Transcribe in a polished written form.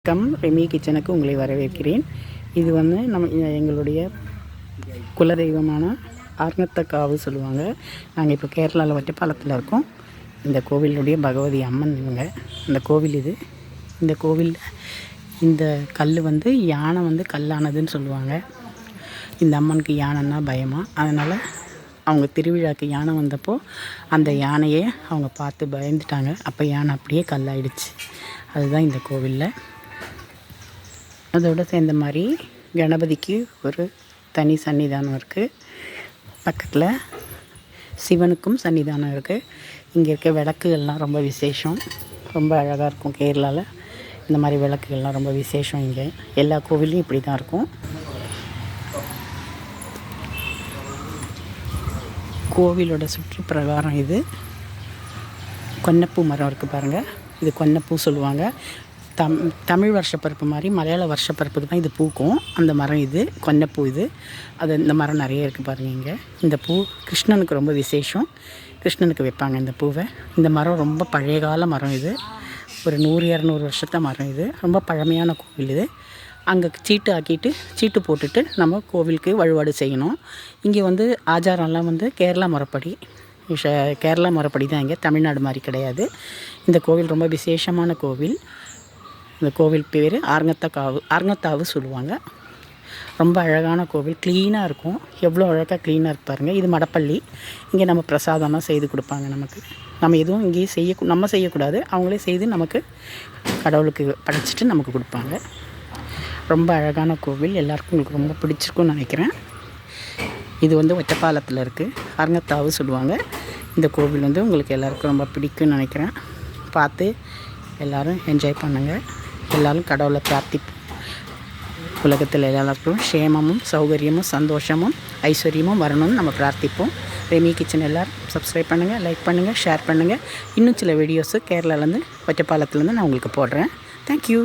வணக்கம். ரெமி கிச்சனுக்கு உங்களை வரவேற்கிறேன். இது வந்து எங்களுடைய குலதெய்வமான ஆர்ங்கத்தக்காவு சொல்லுவாங்க. நாங்கள் இப்போ கேரளாவில் வட்டிப்பாலத்தில் இருக்கோம். இந்த கோவிலுடைய பகவதி அம்மன் இவங்க. இந்த கோவில் இது. இந்த கோவிலில் இந்த கல் வந்து யானை வந்து கல்லானதுன்னு சொல்லுவாங்க. இந்த அம்மனுக்கு யானைன்னா பயமா, அதனால் அவங்க திருவிழாக்கு யானை வந்தப்போ அந்த யானையை அவங்க பார்த்து பயந்துட்டாங்க. அப்போ யானை அப்படியே கல்லாயிடுச்சு. அதுதான் இந்த கோவிலில். அதோடு சேர்ந்த மாதிரி கணபதிக்கு ஒரு தனி சன்னிதானம் இருக்குது. பக்கத்தில் சிவனுக்கும் சன்னிதானம் இருக்குது. இங்கே இருக்க விளக்குகள்லாம் ரொம்ப விசேஷம். ரொம்ப அழகாக இருக்கும். கேரளாவில் இந்த மாதிரி விளக்குகள்லாம் ரொம்ப விசேஷம். இங்கே எல்லா கோவில்லையும் இப்படி தான் இருக்கும். கோவிலோட சுற்று பிரகாரம் இது கொன்னப்பூ மரம் இருக்குது பாருங்கள். இது கொன்னப்பூ சொல்லுவாங்க. தமிழ் வருஷப்பருப்பு மாதிரி மலையாள வருஷப்பருப்புக்கு தான் இது பூக்கும். அந்த மரம் இது கொன்னப்பூ. இது இந்த மரம் நிறைய இருக்குது பாருங்கள். இங்கே இந்த பூ கிருஷ்ணனுக்கு ரொம்ப விசேஷம். கிருஷ்ணனுக்கு வைப்பாங்க இந்த பூவை. இந்த மரம் ரொம்ப பழைய கால மரம். இது ஒரு 100-200 வருஷத்த மரம். இது ரொம்ப பழமையான கோவில். இது அங்கே சீட்டு போட்டுட்டு நம்ம கோவிலுக்கு வழிபாடு செய்யணும். இங்கே வந்து ஆச்சாரம்லாம் வந்து கேரளா முறைப்படி தான். இங்கே தமிழ்நாடு மாதிரி கிடையாது. இந்த கோவில் ரொம்ப விசேஷமான கோவில். இந்த கோவில் பேர் ஆர்ங்கத்தாவு சொல்லுவாங்க. ரொம்ப அழகான கோவில். க்ளீனாக இருக்கும். எவ்வளோ அழகாக க்ளீனாக இருக்கு பாருங்கள். இது மடப்பள்ளி. இங்கே நம்ம பிரசாதமாக செய்து கொடுப்பாங்க நமக்கு. நம்ம எதுவும் இங்கேயே நம்ம செய்யக்கூடாது. அவங்களே செய்து நமக்கு கடவுளுக்கு படைச்சிட்டு நமக்கு கொடுப்பாங்க. ரொம்ப அழகான கோவில். எல்லாருக்கும் உங்களுக்கு ரொம்ப பிடிச்சிருக்குன்னு நினைக்கிறேன். இது வந்து ஒற்றப்பாலத்தில் இருக்குது. ஆர்ங்கத்தாவு சொல்லுவாங்க. இந்த கோவில் வந்து உங்களுக்கு எல்லாருக்கும் ரொம்ப பிடிக்கும்னு நினைக்கிறேன். பார்த்து எல்லோரும் என்ஜாய் பண்ணுங்கள். எல்லோரும் கடவுளை பிரார்த்திப்போம். உலகத்தில் எல்லாருக்கும் க்ஷேமமும் சௌகரியமும் சந்தோஷமும் ஐஸ்வர்யமும் வரணும்னு நம்ம பிரார்த்திப்போம். ரெமி கிச்சன் எல்லோரும் சப்ஸ்கிரைப் பண்ணுங்கள், லைக் பண்ணுங்கள், ஷேர் பண்ணுங்கள். இன்னும் சில வீடியோஸு கேரளாலேருந்து ஒற்றப்பாலத்துலேருந்து நான் உங்களுக்கு போடுறேன். தேங்க்யூ.